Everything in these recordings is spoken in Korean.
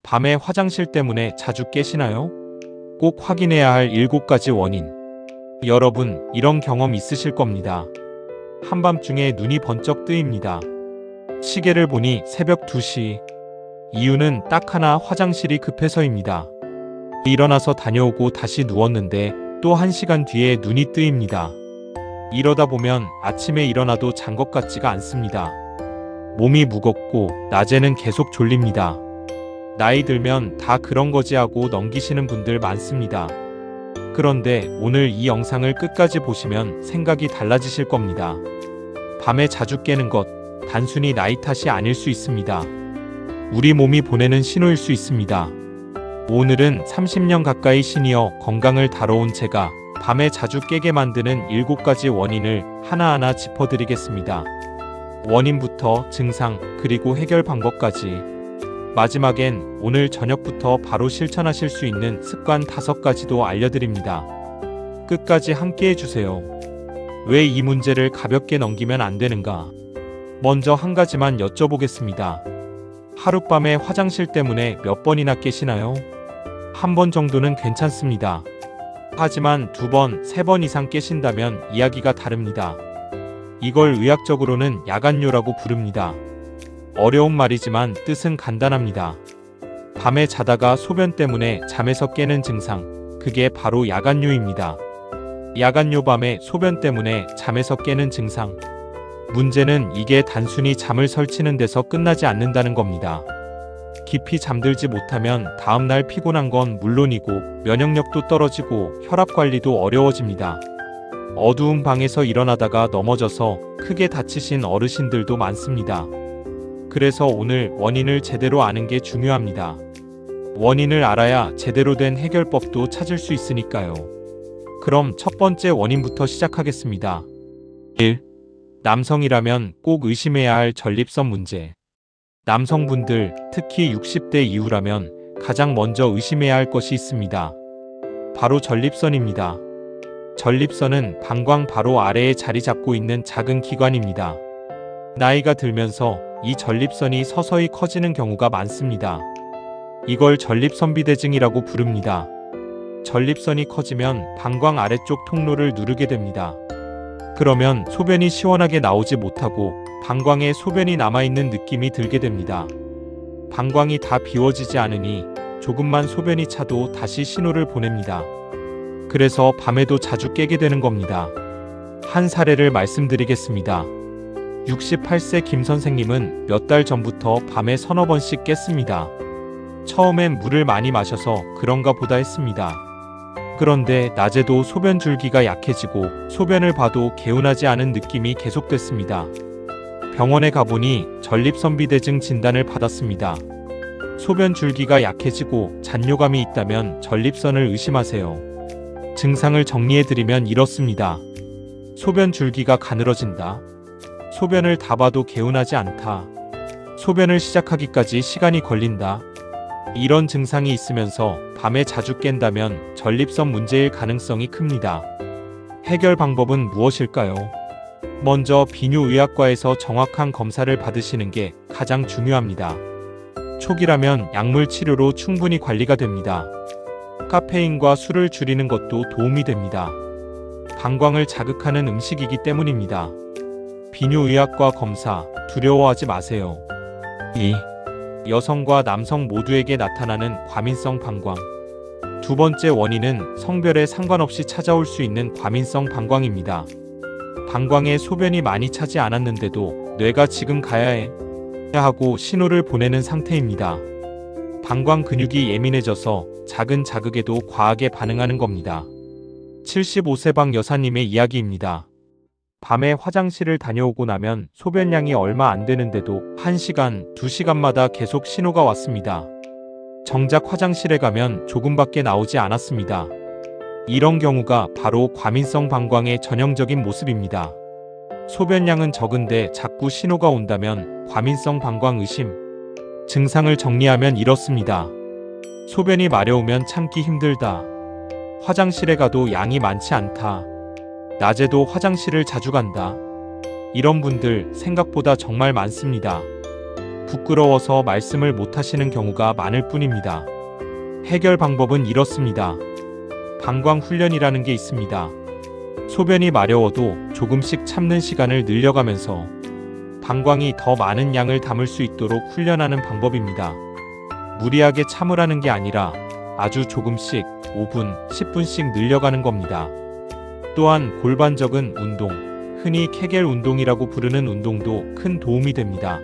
밤에 화장실 때문에 자주 깨시나요? 꼭 확인해야 할 7가지 원인. 여러분, 이런 경험 있으실 겁니다. 한밤중에 눈이 번쩍 뜨입니다. 시계를 보니 새벽 2시. 이유는 딱 하나, 화장실이 급해서입니다. 일어나서 다녀오고 다시 누웠는데 또 1시간 뒤에 눈이 뜨입니다. 이러다 보면 아침에 일어나도 잔 것 같지가 않습니다. 몸이 무겁고 낮에는 계속 졸립니다. 나이 들면 다 그런 거지 하고 넘기시는 분들 많습니다. 그런데 오늘 이 영상을 끝까지 보시면 생각이 달라지실 겁니다. 밤에 자주 깨는 것, 단순히 나이 탓이 아닐 수 있습니다. 우리 몸이 보내는 신호일 수 있습니다. 오늘은 30년 가까이 시니어 건강을 다뤄온 제가 밤에 자주 깨게 만드는 7가지 원인을 하나하나 짚어드리겠습니다. 원인부터 증상, 그리고 해결 방법까지. 마지막엔 오늘 저녁부터 바로 실천하실 수 있는 습관 5가지도 알려드립니다. 끝까지 함께 해주세요. 왜 이 문제를 가볍게 넘기면 안 되는가? 먼저 한 가지만 여쭤보겠습니다. 하룻밤에 화장실 때문에 몇 번이나 깨시나요? 한 번 정도는 괜찮습니다. 하지만 2번, 3번 이상 깨신다면 이야기가 다릅니다. 이걸 의학적으로는 야간뇨라고 부릅니다. 어려운 말이지만 뜻은 간단합니다. 밤에 자다가 소변 때문에 잠에서 깨는 증상, 그게 바로 야간뇨입니다. 야간뇨, 밤에 소변 때문에 잠에서 깨는 증상. 문제는 이게 단순히 잠을 설치는 데서 끝나지 않는다는 겁니다. 깊이 잠들지 못하면 다음날 피곤한 건 물론이고 면역력도 떨어지고 혈압 관리도 어려워집니다. 어두운 방에서 일어나다가 넘어져서 크게 다치신 어르신들도 많습니다. 그래서 오늘 원인을 제대로 아는 게 중요합니다. 원인을 알아야 제대로 된 해결법도 찾을 수 있으니까요. 그럼 첫 번째 원인부터 시작하겠습니다. 1. 남성이라면 꼭 의심해야 할 전립선 문제. 남성분들, 특히 60대 이후라면 가장 먼저 의심해야 할 것이 있습니다. 바로 전립선입니다. 전립선은 방광 바로 아래에 자리 잡고 있는 작은 기관입니다. 나이가 들면서 이 전립선이 서서히 커지는 경우가 많습니다. 이걸 전립선비대증이라고 부릅니다. 전립선이 커지면 방광 아래쪽 통로를 누르게 됩니다. 그러면 소변이 시원하게 나오지 못하고 방광에 소변이 남아있는 느낌이 들게 됩니다. 방광이 다 비워지지 않으니 조금만 소변이 차도 다시 신호를 보냅니다. 그래서 밤에도 자주 깨게 되는 겁니다. 한 사례를 말씀드리겠습니다. 68세 김 선생님은 몇 달 전부터 밤에 서너 번씩 깼습니다. 처음엔 물을 많이 마셔서 그런가 보다 했습니다. 그런데 낮에도 소변 줄기가 약해지고 소변을 봐도 개운하지 않은 느낌이 계속됐습니다. 병원에 가보니 전립선비대증 진단을 받았습니다. 소변 줄기가 약해지고 잔뇨감이 있다면 전립선을 의심하세요. 증상을 정리해드리면 이렇습니다. 소변 줄기가 가늘어진다. 소변을 다 봐도 개운하지 않다. 소변을 시작하기까지 시간이 걸린다. 이런 증상이 있으면서 밤에 자주 깬다면 전립선 문제일 가능성이 큽니다. 해결 방법은 무엇일까요? 먼저 비뇨의학과에서 정확한 검사를 받으시는 게 가장 중요합니다. 초기라면 약물 치료로 충분히 관리가 됩니다. 카페인과 술을 줄이는 것도 도움이 됩니다. 방광을 자극하는 음식이기 때문입니다. 비뇨의학과 검사, 두려워하지 마세요. 2. 여성과 남성 모두에게 나타나는 과민성 방광. 2번째 원인은 성별에 상관없이 찾아올 수 있는 과민성 방광입니다. 방광에 소변이 많이 차지 않았는데도 뇌가 지금 가야 해 하고 신호를 보내는 상태입니다. 방광 근육이 예민해져서 작은 자극에도 과하게 반응하는 겁니다. 75세 박 여사님의 이야기입니다. 밤에 화장실을 다녀오고 나면 소변량이 얼마 안 되는데도 1시간, 2시간마다 계속 신호가 왔습니다. 정작 화장실에 가면 조금밖에 나오지 않았습니다. 이런 경우가 바로 과민성 방광의 전형적인 모습입니다. 소변량은 적은데 자꾸 신호가 온다면 과민성 방광 의심. 증상을 정리하면 이렇습니다. 소변이 마려우면 참기 힘들다. 화장실에 가도 양이 많지 않다. 낮에도 화장실을 자주 간다. 이런 분들 생각보다 정말 많습니다. 부끄러워서 말씀을 못하시는 경우가 많을 뿐입니다. 해결 방법은 이렇습니다. 방광 훈련이라는 게 있습니다. 소변이 마려워도 조금씩 참는 시간을 늘려가면서 방광이 더 많은 양을 담을 수 있도록 훈련하는 방법입니다. 무리하게 참으라는 게 아니라 아주 조금씩 5분, 10분씩 늘려가는 겁니다. 또한 골반적은 운동, 흔히 케겔 운동이라고 부르는 운동도 큰 도움이 됩니다.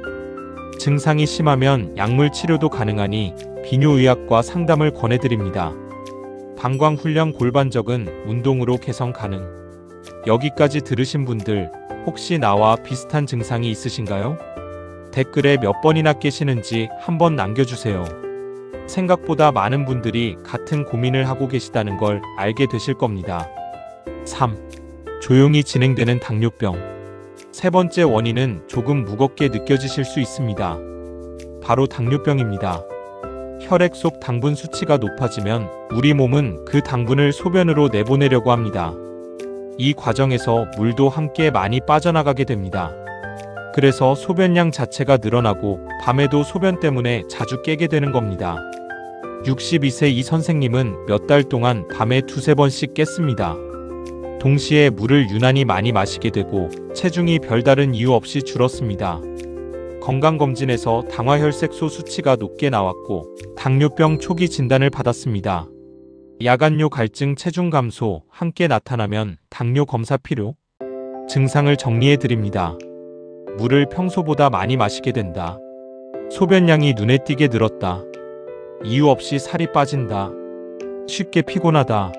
증상이 심하면 약물 치료도 가능하니 비뇨의학과 상담을 권해드립니다. 방광 훈련 골반적은 운동으로 개선 가능. 여기까지 들으신 분들 혹시 나와 비슷한 증상이 있으신가요? 댓글에 몇 번이나 깨시는지 한번 남겨주세요. 생각보다 많은 분들이 같은 고민을 하고 계시다는 걸 알게 되실 겁니다. 3. 조용히 진행되는 당뇨병. 세 번째 원인은 조금 무겁게 느껴지실 수 있습니다. 바로 당뇨병입니다. 혈액 속 당분 수치가 높아지면 우리 몸은 그 당분을 소변으로 내보내려고 합니다. 이 과정에서 물도 함께 많이 빠져나가게 됩니다. 그래서 소변량 자체가 늘어나고 밤에도 소변 때문에 자주 깨게 되는 겁니다. 62세 이 선생님은 몇 달 동안 밤에 2~3번씩 깼습니다. 동시에 물을 유난히 많이 마시게 되고 체중이 별다른 이유 없이 줄었습니다. 건강검진에서 당화혈색소 수치가 높게 나왔고 당뇨병 초기 진단을 받았습니다. 야간뇨 갈증 체중 감소 함께 나타나면 당뇨 검사 필요? 증상을 정리해 드립니다. 물을 평소보다 많이 마시게 된다. 소변량이 눈에 띄게 늘었다. 이유 없이 살이 빠진다. 쉽게 피곤하다.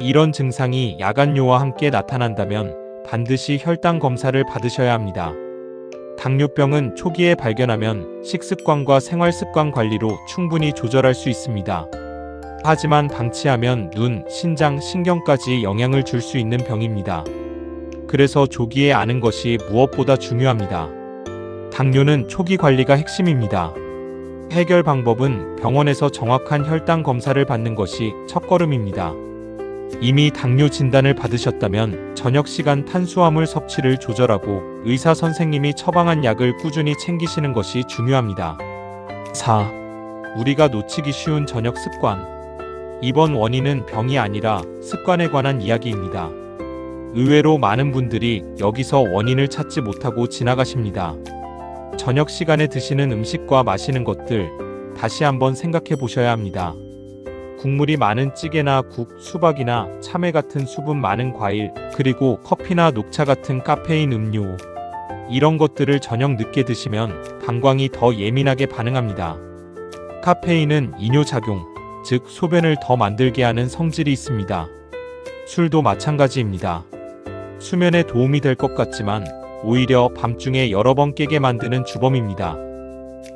이런 증상이 야간뇨와 함께 나타난다면 반드시 혈당 검사를 받으셔야 합니다. 당뇨병은 초기에 발견하면 식습관과 생활습관 관리로 충분히 조절할 수 있습니다. 하지만 방치하면 눈, 신장, 신경까지 영향을 줄 수 있는 병입니다. 그래서 조기에 아는 것이 무엇보다 중요합니다. 당뇨는 초기 관리가 핵심입니다. 해결 방법은 병원에서 정확한 혈당 검사를 받는 것이 첫걸음입니다. 이미 당뇨 진단을 받으셨다면 저녁 시간 탄수화물 섭취를 조절하고 의사 선생님이 처방한 약을 꾸준히 챙기시는 것이 중요합니다. 4. 우리가 놓치기 쉬운 저녁 습관. 이번 원인은 병이 아니라 습관에 관한 이야기입니다. 의외로 많은 분들이 여기서 원인을 찾지 못하고 지나가십니다. 저녁 시간에 드시는 음식과 마시는 것들 다시 한번 생각해 보셔야 합니다. 국물이 많은 찌개나 국, 수박이나 참외 같은 수분 많은 과일, 그리고 커피나 녹차 같은 카페인 음료. 이런 것들을 저녁 늦게 드시면 방광이 더 예민하게 반응합니다. 카페인은 이뇨작용, 즉 소변을 더 만들게 하는 성질이 있습니다. 술도 마찬가지입니다. 수면에 도움이 될 것 같지만 오히려 밤중에 여러 번 깨게 만드는 주범입니다.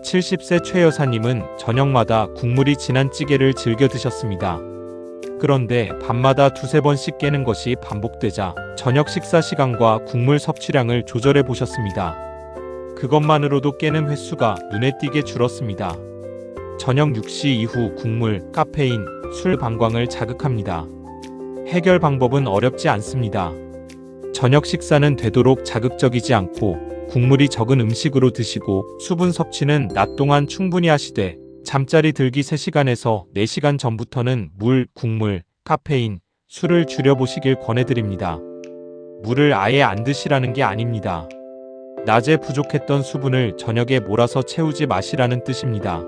70세 최 여사님은 저녁마다 국물이 진한 찌개를 즐겨 드셨습니다. 그런데 밤마다 2~3번씩 깨는 것이 반복되자 저녁 식사 시간과 국물 섭취량을 조절해 보셨습니다. 그것만으로도 깨는 횟수가 눈에 띄게 줄었습니다. 저녁 6시 이후 국물, 카페인, 술 방광을 자극합니다. 해결 방법은 어렵지 않습니다. 저녁 식사는 되도록 자극적이지 않고 국물이 적은 음식으로 드시고 수분 섭취는 낮 동안 충분히 하시되 잠자리 들기 3시간에서 4시간 전부터는 물, 국물, 카페인, 술을 줄여보시길 권해드립니다. 물을 아예 안 드시라는 게 아닙니다. 낮에 부족했던 수분을 저녁에 몰아서 채우지 마시라는 뜻입니다.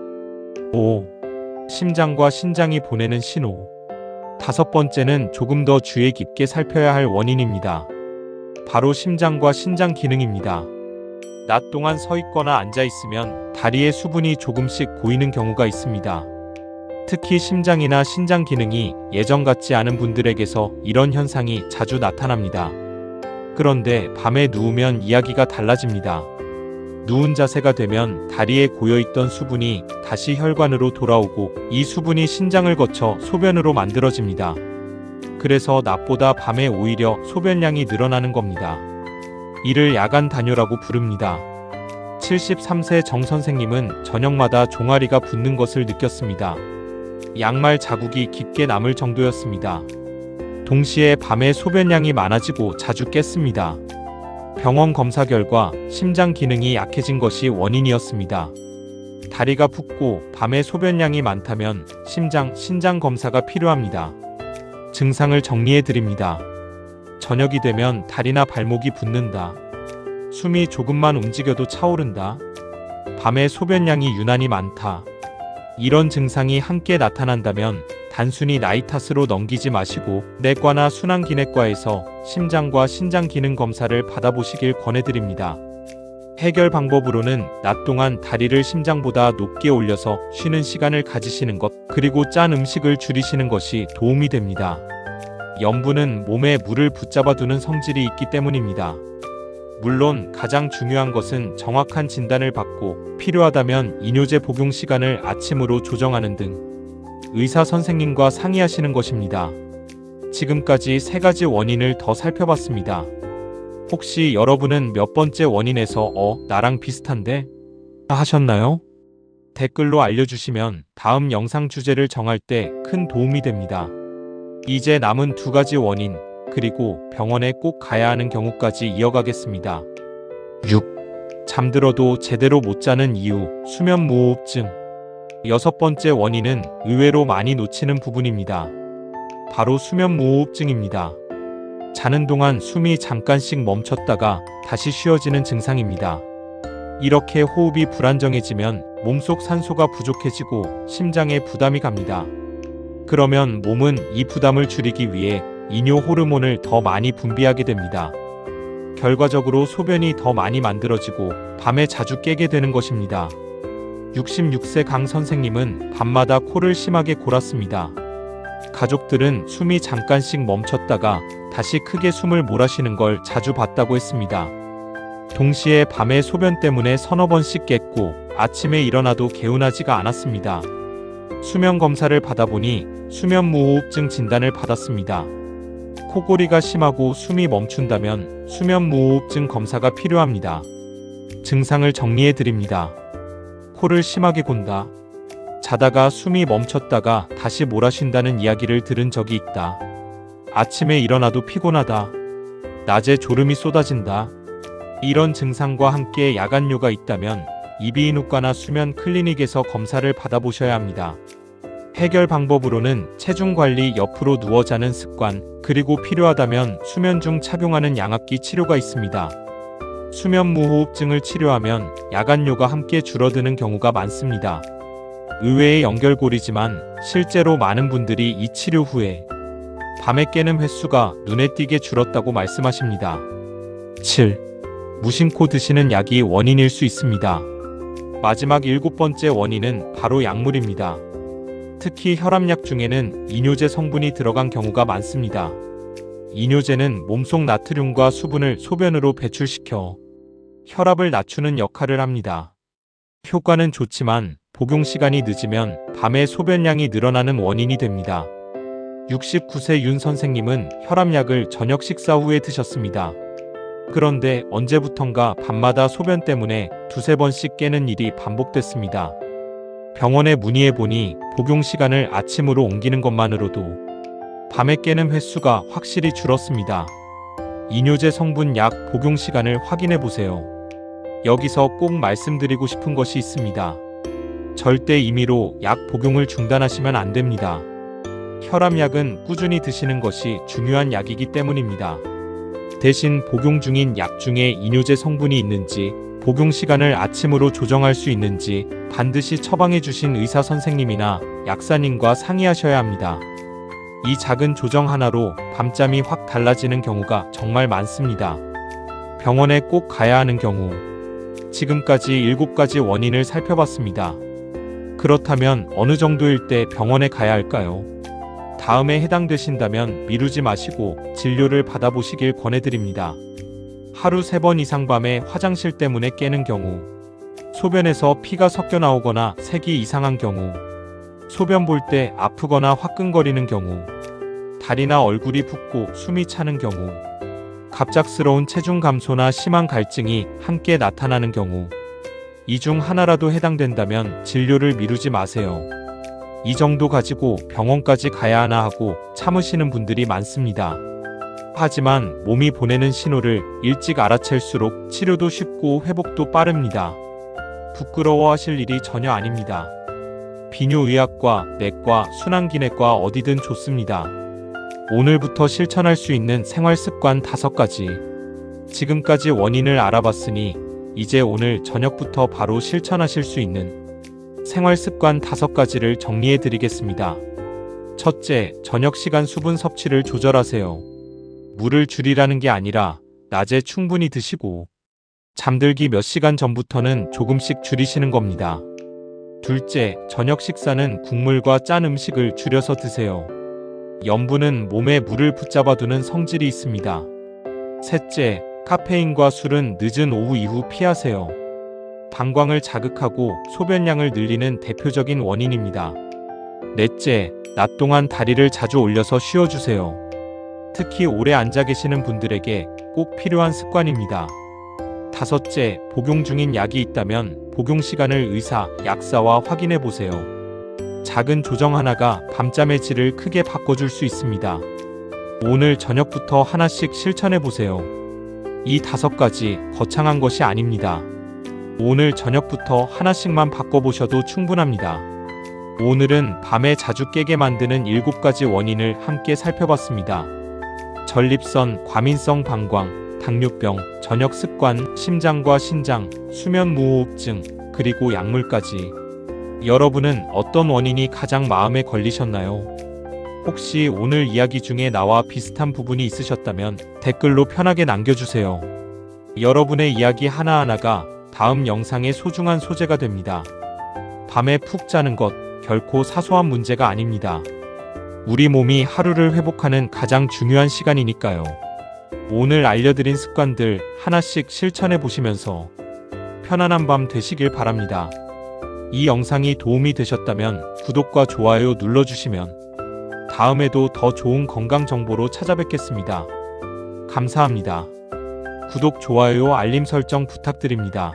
5. 심장과 신장이 보내는 신호. 5번째는 조금 더 주의 깊게 살펴야 할 원인입니다. 바로 심장과 신장 기능입니다. 낮 동안 서 있거나 앉아 있으면 다리에 수분이 조금씩 고이는 경우가 있습니다. 특히 심장이나 신장 기능이 예전 같지 않은 분들에게서 이런 현상이 자주 나타납니다. 그런데 밤에 누우면 이야기가 달라집니다. 누운 자세가 되면 다리에 고여있던 수분이 다시 혈관으로 돌아오고 이 수분이 신장을 거쳐 소변으로 만들어집니다. 그래서 낮보다 밤에 오히려 소변량이 늘어나는 겁니다. 이를 야간 단뇨라고 부릅니다. 73세 정 선생님은 저녁마다 종아리가 붓는 것을 느꼈습니다. 양말 자국이 깊게 남을 정도였습니다. 동시에 밤에 소변량이 많아지고 자주 깼습니다. 병원 검사 결과 심장 기능이 약해진 것이 원인이었습니다. 다리가 붓고 밤에 소변량이 많다면 심장, 신장 검사가 필요합니다. 증상을 정리해 드립니다. 저녁이 되면 다리나 발목이 붓는다. 숨이 조금만 움직여도 차오른다. 밤에 소변량이 유난히 많다. 이런 증상이 함께 나타난다면 단순히 나이 탓으로 넘기지 마시고 내과나 순환기내과에서 심장과 신장 기능 검사를 받아보시길 권해드립니다. 해결 방법으로는 낮 동안 다리를 심장보다 높게 올려서 쉬는 시간을 가지시는 것, 그리고 짠 음식을 줄이시는 것이 도움이 됩니다. 염분은 몸에 물을 붙잡아두는 성질이 있기 때문입니다. 물론 가장 중요한 것은 정확한 진단을 받고 필요하다면 이뇨제 복용 시간을 아침으로 조정하는 등 의사 선생님과 상의하시는 것입니다. 지금까지 3가지 원인을 더 살펴봤습니다. 혹시 여러분은 몇 번째 원인에서 나랑 비슷한데? 하셨나요? 댓글로 알려주시면 다음 영상 주제를 정할 때 큰 도움이 됩니다. 이제 남은 2가지 원인, 그리고 병원에 꼭 가야 하는 경우까지 이어가겠습니다. 6. 잠들어도 제대로 못 자는 이유, 수면무호흡증. 6번째 원인은 의외로 많이 놓치는 부분입니다. 바로 수면무호흡증입니다. 자는 동안 숨이 잠깐씩 멈췄다가 다시 쉬어지는 증상입니다. 이렇게 호흡이 불안정해지면 몸속 산소가 부족해지고 심장에 부담이 갑니다. 그러면 몸은 이 부담을 줄이기 위해 이뇨 호르몬을 더 많이 분비하게 됩니다. 결과적으로 소변이 더 많이 만들어지고 밤에 자주 깨게 되는 것입니다. 66세 강 선생님은 밤마다 코를 심하게 골았습니다. 가족들은 숨이 잠깐씩 멈췄다가 다시 크게 숨을 몰아쉬는 걸 자주 봤다고 했습니다. 동시에 밤에 소변 때문에 서너 번씩 깼고 아침에 일어나도 개운하지가 않았습니다. 수면 검사를 받아보니 수면무호흡증 진단을 받았습니다. 코골이가 심하고 숨이 멈춘다면 수면무호흡증 검사가 필요합니다. 증상을 정리해 드립니다. 코를 심하게 곤다. 자다가 숨이 멈췄다가 다시 몰아쉰다는 이야기를 들은 적이 있다. 아침에 일어나도 피곤하다. 낮에 졸음이 쏟아진다. 이런 증상과 함께 야간뇨가 있다면 이비인후과나 수면 클리닉에서 검사를 받아보셔야 합니다. 해결 방법으로는 체중 관리, 옆으로 누워 자는 습관, 그리고 필요하다면 수면 중 착용하는 양압기 치료가 있습니다. 수면무호흡증을 치료하면 야간뇨가 함께 줄어드는 경우가 많습니다. 의외의 연결고리지만 실제로 많은 분들이 이 치료 후에 밤에 깨는 횟수가 눈에 띄게 줄었다고 말씀하십니다. 7. 무심코 드시는 약이 원인일 수 있습니다. 마지막 7번째 원인은 바로 약물입니다. 특히 혈압약 중에는 이뇨제 성분이 들어간 경우가 많습니다. 이뇨제는 몸속 나트륨과 수분을 소변으로 배출시켜 혈압을 낮추는 역할을 합니다. 효과는 좋지만 복용 시간이 늦으면 밤에 소변량이 늘어나는 원인이 됩니다. 69세 윤 선생님은 혈압약을 저녁 식사 후에 드셨습니다. 그런데 언제부턴가 밤마다 소변 때문에 2-3번씩 깨는 일이 반복됐습니다. 병원에 문의해보니 복용 시간을 아침으로 옮기는 것만으로도 밤에 깨는 횟수가 확실히 줄었습니다. 이뇨제 성분 약 복용 시간을 확인해보세요. 여기서 꼭 말씀드리고 싶은 것이 있습니다. 절대 임의로 약 복용을 중단하시면 안 됩니다. 혈압약은 꾸준히 드시는 것이 중요한 약이기 때문입니다. 대신 복용 중인 약 중에 이뇨제 성분이 있는지, 복용 시간을 아침으로 조정할 수 있는지 반드시 처방해 주신 의사 선생님이나 약사님과 상의하셔야 합니다. 이 작은 조정 하나로 밤잠이 확 달라지는 경우가 정말 많습니다. 병원에 꼭 가야 하는 경우. 지금까지 7가지 원인을 살펴봤습니다. 그렇다면 어느 정도일 때 병원에 가야 할까요? 다음에 해당되신다면 미루지 마시고 진료를 받아보시길 권해드립니다. 하루 3번 이상 밤에 화장실 때문에 깨는 경우, 소변에서 피가 섞여 나오거나 색이 이상한 경우, 소변 볼 때 아프거나 화끈거리는 경우, 다리나 얼굴이 붓고 숨이 차는 경우, 갑작스러운 체중 감소나 심한 갈증이 함께 나타나는 경우, 이 중 하나라도 해당된다면 진료를 미루지 마세요. 이 정도 가지고 병원까지 가야 하나 하고 참으시는 분들이 많습니다. 하지만 몸이 보내는 신호를 일찍 알아챌수록 치료도 쉽고 회복도 빠릅니다. 부끄러워하실 일이 전혀 아닙니다. 비뇨의학과, 내과, 순환기내과 어디든 좋습니다. 오늘부터 실천할 수 있는 생활습관 5가지. 지금까지 원인을 알아봤으니 이제 오늘 저녁부터 바로 실천하실 수 있는 생활습관 5가지를 정리해 드리겠습니다. 첫째, 저녁 시간 수분 섭취를 조절하세요. 물을 줄이라는 게 아니라 낮에 충분히 드시고 잠들기 몇 시간 전부터는 조금씩 줄이시는 겁니다. 둘째, 저녁 식사는 국물과 짠 음식을 줄여서 드세요. 염분은 몸에 물을 붙잡아두는 성질이 있습니다. 셋째, 카페인과 술은 늦은 오후 이후 피하세요. 방광을 자극하고 소변량을 늘리는 대표적인 원인입니다. 넷째, 낮 동안 다리를 자주 올려서 쉬어주세요. 특히 오래 앉아 계시는 분들에게 꼭 필요한 습관입니다. 다섯째, 복용 중인 약이 있다면 복용 시간을 의사, 약사와 확인해 보세요. 작은 조정 하나가 밤잠의 질을 크게 바꿔줄 수 있습니다. 오늘 저녁부터 하나씩 실천해 보세요. 이 5가지 거창한 것이 아닙니다. 오늘 저녁부터 하나씩만 바꿔보셔도 충분합니다. 오늘은 밤에 자주 깨게 만드는 7가지 원인을 함께 살펴봤습니다. 전립선, 과민성 방광, 당뇨병, 저녁 습관, 심장과 신장, 수면 무호흡증, 그리고 약물까지. 여러분은 어떤 원인이 가장 마음에 걸리셨나요? 혹시 오늘 이야기 중에 나와 비슷한 부분이 있으셨다면 댓글로 편하게 남겨주세요. 여러분의 이야기 하나하나가 다음 영상의 소중한 소재가 됩니다. 밤에 푹 자는 것 결코 사소한 문제가 아닙니다. 우리 몸이 하루를 회복하는 가장 중요한 시간이니까요. 오늘 알려드린 습관들 하나씩 실천해 보시면서 편안한 밤 되시길 바랍니다. 이 영상이 도움이 되셨다면 구독과 좋아요 눌러주시면 다음에도 더 좋은 건강 정보로 찾아뵙겠습니다. 감사합니다. 구독, 좋아요, 알림 설정 부탁드립니다.